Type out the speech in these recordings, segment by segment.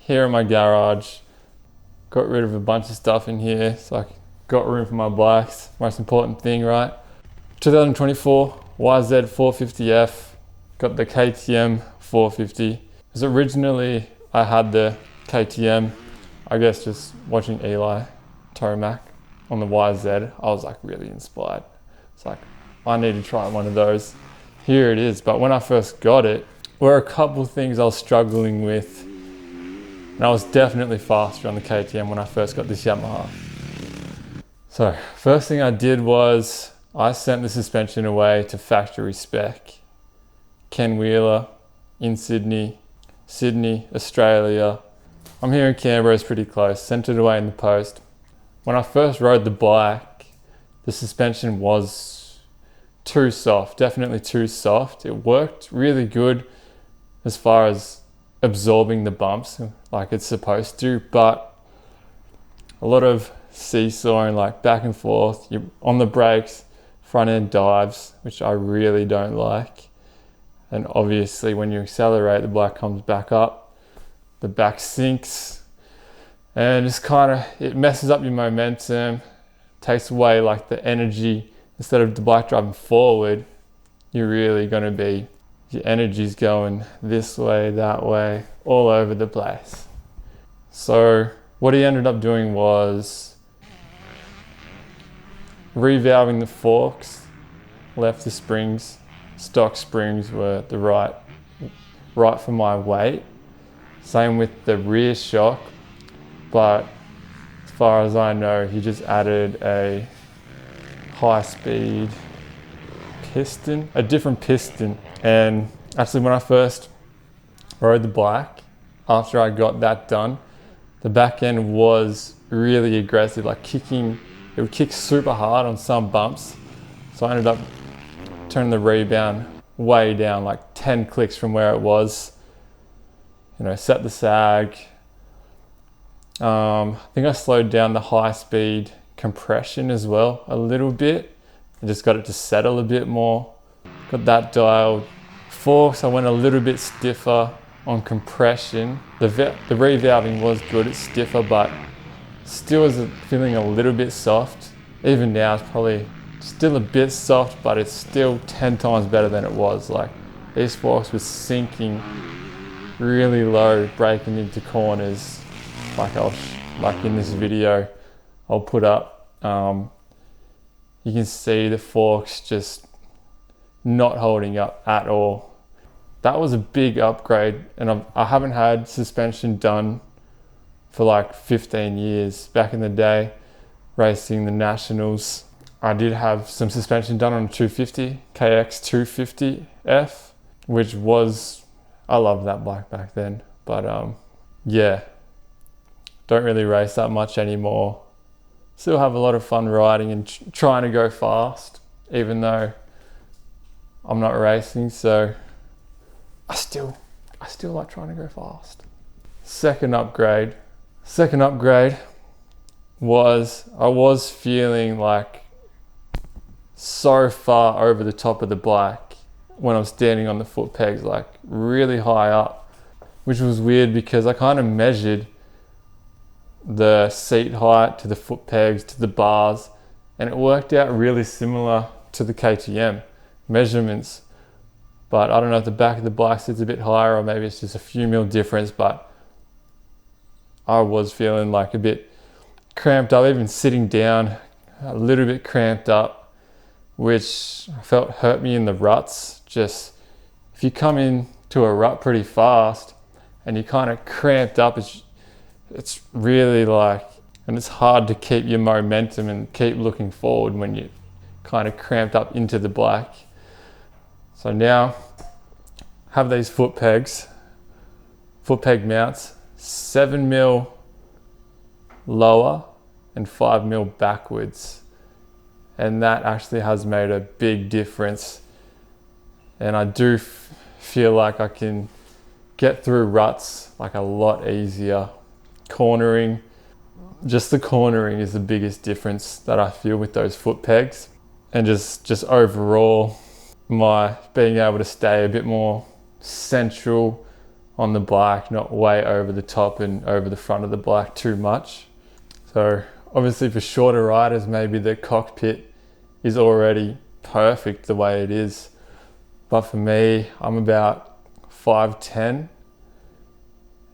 here in my garage. Got rid of a bunch of stuff in here, so I got room for my bikes. Most important thing, right? 2024 yz450f. Got the KTM 450. Because originally I had the KTM, I guess just watching Eli Tomac on the YZ, I was like really inspired. It's like, I need to try one of those. Here it is. But when I first got it, were a couple things I was struggling with. And I was definitely faster on the KTM when I first got this Yamaha. So first thing I did was I sent the suspension away to factory spec. Ken Wheeler in Sydney, Australia. I'm here in Canberra, it's pretty close. Sent it away in the post. When I first rode the bike, the suspension was too soft, definitely too soft. It worked really good as far as absorbing the bumps like it's supposed to, but a lot of seesawing, like back and forth. You're on the brakes, front end dives, which I really don't like. And obviously when you accelerate, the bike comes back up, the back sinks, and it's it messes up your momentum, takes away like the energy. Instead of the bike driving forward, you're really gonna be, your energy's going this way, that way, all over the place. So what he ended up doing was revalving the forks, left the springs, stock springs were the right for my weight. Same with the rear shock, but as far as I know, he just added a high speed piston, a different piston. And actually when I first rode the bike, after I got that done, the back end was really aggressive, like kicking, it would kick super hard on some bumps. So I ended up turning the rebound way down, like 10 clicks from where it was. You know, set the sag. I think I slowed down the high speed compression as well a little bit. I just got it to settle a bit more. Got that dialed. Forks, I went a little bit stiffer on compression. The revalving was good, it's stiffer, but still is feeling a little bit soft. Even now it's probably still a bit soft, but it's still 10 times better than it was. Like these forks were sinking really low, breaking into corners. Like in this video I'll put up, you can see the forks just not holding up at all. That was a big upgrade, and I haven't had suspension done for like 15 years. Back in the day, racing the nationals, I did have some suspension done on a 250, KX250F, which was, I loved that bike back then. But yeah, don't really race that much anymore. Still have a lot of fun riding and trying to go fast, even though I'm not racing, so I still like trying to go fast. Second upgrade was, I was feeling like so far over the top of the bike when I'm standing on the foot pegs, like really high up, which was weird because I kind of measured the seat height to the foot pegs to the bars, and it worked out really similar to the KTM measurements. But I don't know if the back of the bike sits a bit higher or maybe it's just a few mil difference, but I was feeling like a bit cramped up, even sitting down, a little bit cramped up, which I felt hurt me in the ruts. Just if you come into a rut pretty fast and you're kind of cramped up, it's really like, and it's hard to keep your momentum and keep looking forward when you're kind of cramped up into the bike. So now have these foot peg mounts, 7 mil lower and 5 mil backwards. And that actually has made a big difference. And I do feel like I can get through ruts like a lot easier. Cornering, just the cornering is the biggest difference that I feel with those foot pegs. And just overall, my being able to stay a bit more central on the bike, not way over the top and over the front of the bike too much. So obviously for shorter riders, maybe the cockpit is already perfect the way it is. But for me, I'm about 5'10",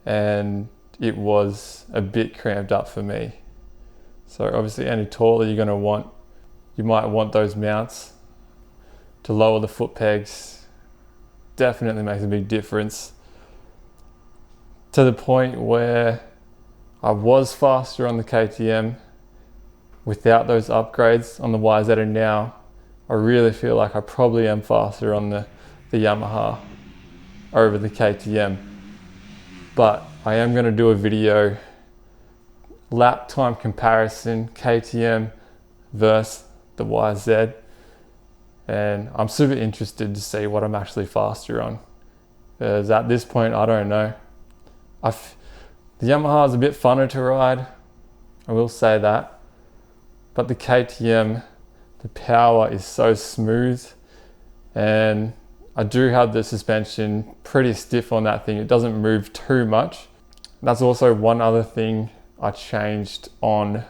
and it was a bit cramped up for me. So obviously any taller you might want those mounts to lower the foot pegs. Definitely makes a big difference. To the point where I was faster on the KTM without those upgrades on the YZ, and now I really feel like I probably am faster on the Yamaha over the KTM. But I am going to do a video lap time comparison, KTM versus the YZ, and I'm super interested to see what I'm actually faster on, because at this point I don't know. The Yamaha is a bit funner to ride, I will say that, but the KTM, the power is so smooth, and I do have the suspension pretty stiff on that thing. It doesn't move too much. That's also one other thing I changed on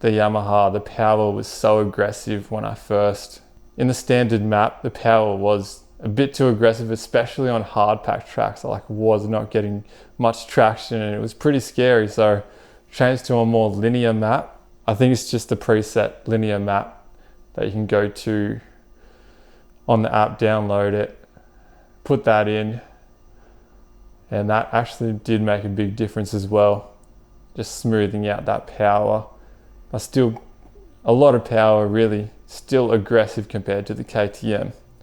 the Yamaha. The power was so aggressive when I first, in the standard map, the power was a bit too aggressive, especially on hard packed tracks. I was not getting much traction, and it was pretty scary. So changed to a more linear map. I think it's just the preset linear map that you can go to on the app, download it, put that in, and that actually did make a big difference as well. Just smoothing out that power. But still a lot of power, really still aggressive compared to the KTM.